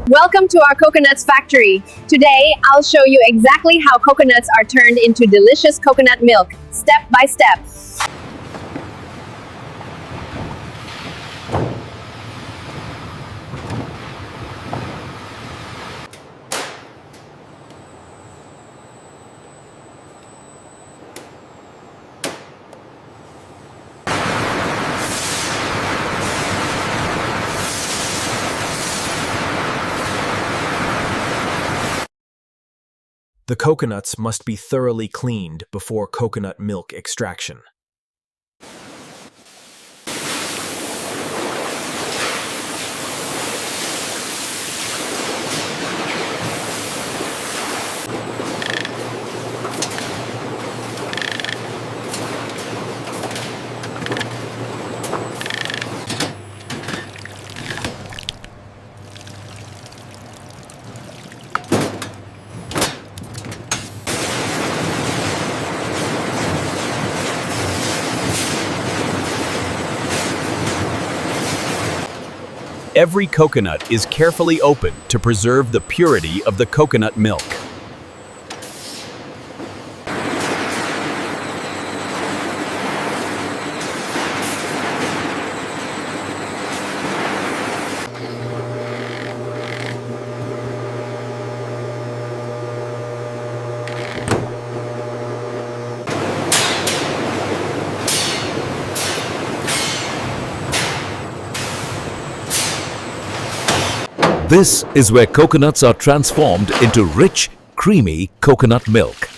Welcome to our coconuts factory. Today, I'll show you exactly how coconuts are turned into delicious coconut milk, step by step. The coconuts must be thoroughly cleaned before coconut milk extraction. Every coconut is carefully opened to preserve the purity of the coconut milk. This is where coconuts are transformed into rich, creamy coconut milk.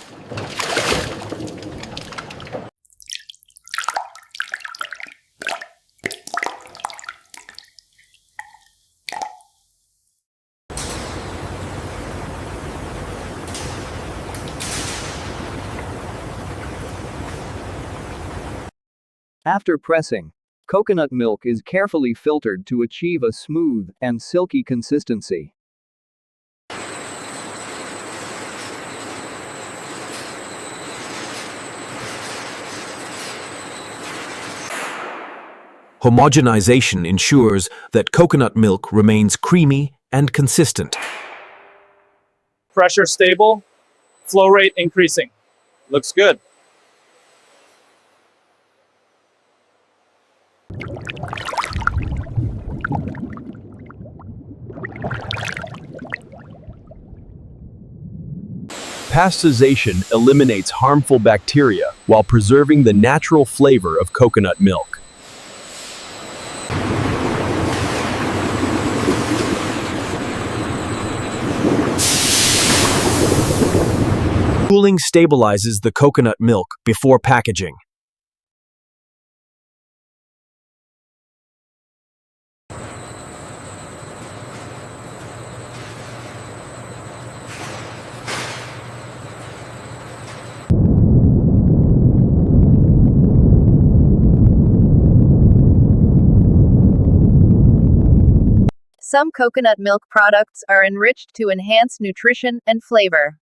After pressing, coconut milk is carefully filtered to achieve a smooth and silky consistency. Homogenization ensures that coconut milk remains creamy and consistent. Pressure stable, flow rate increasing. Looks good. Pasteurization eliminates harmful bacteria while preserving the natural flavor of coconut milk. Cooling stabilizes the coconut milk before packaging. Some coconut milk products are enriched to enhance nutrition and flavor.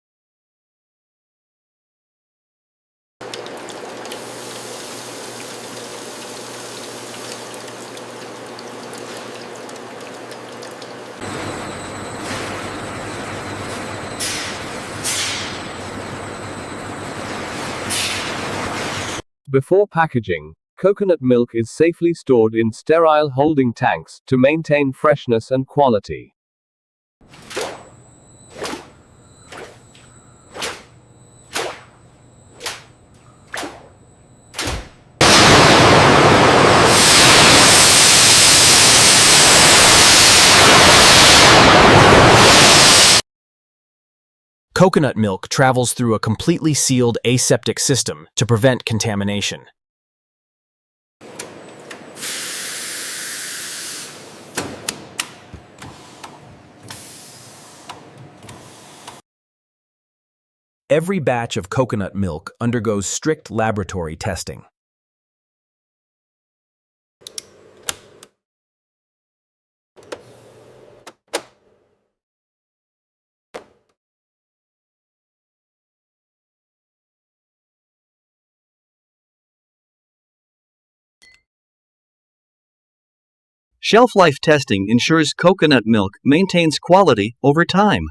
Before packaging, coconut milk is safely stored in sterile holding tanks to maintain freshness and quality. Coconut milk travels through a completely sealed aseptic system to prevent contamination. Every batch of coconut milk undergoes strict laboratory testing. Shelf life testing ensures coconut milk maintains quality over time.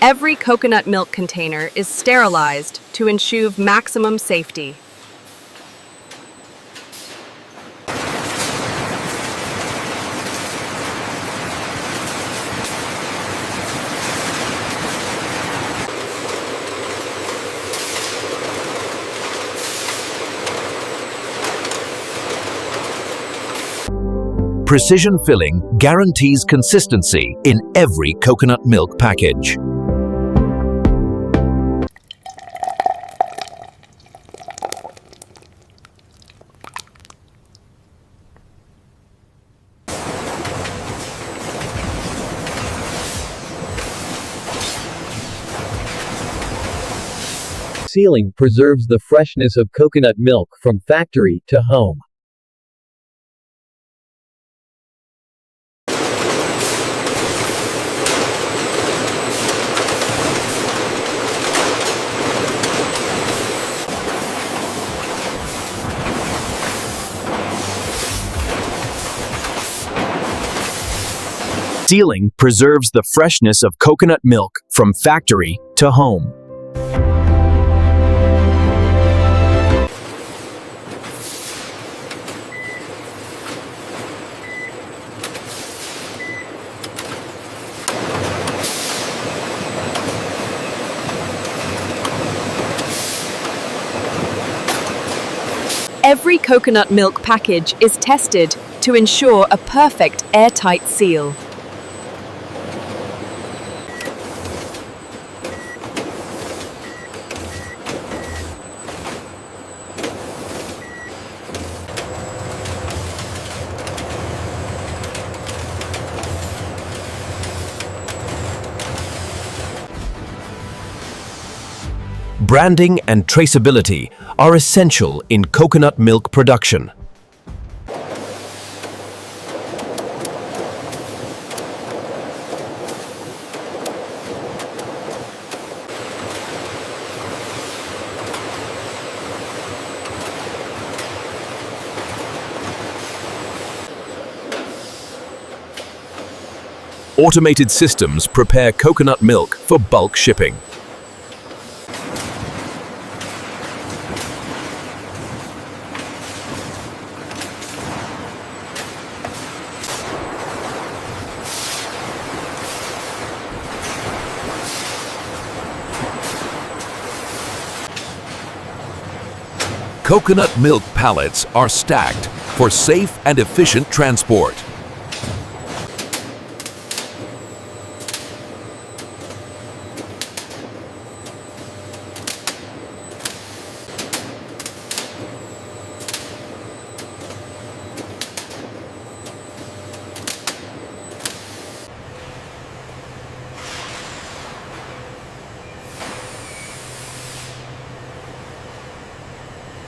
Every coconut milk container is sterilized to ensure maximum safety. Precision filling guarantees consistency in every coconut milk package. Sealing preserves the freshness of coconut milk from factory to home. Sealing preserves the freshness of coconut milk from factory to home. Every coconut milk package is tested to ensure a perfect airtight seal. Branding and traceability are essential in coconut milk production. Automated systems prepare coconut milk for bulk shipping. Coconut milk pallets are stacked for safe and efficient transport.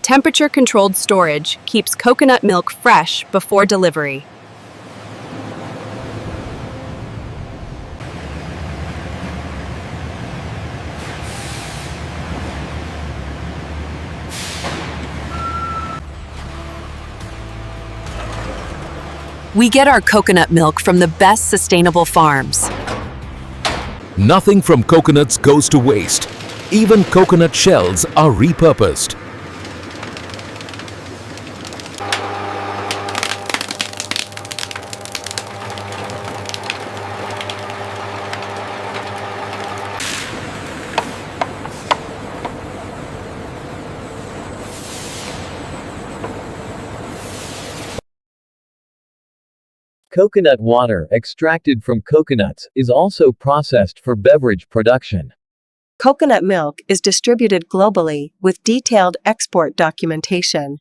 Temperature-controlled storage keeps coconut milk fresh before delivery. We get our coconut milk from the best sustainable farms. Nothing from coconuts goes to waste. Even coconut shells are repurposed. Coconut water extracted from coconuts is also processed for beverage production. Coconut milk is distributed globally with detailed export documentation.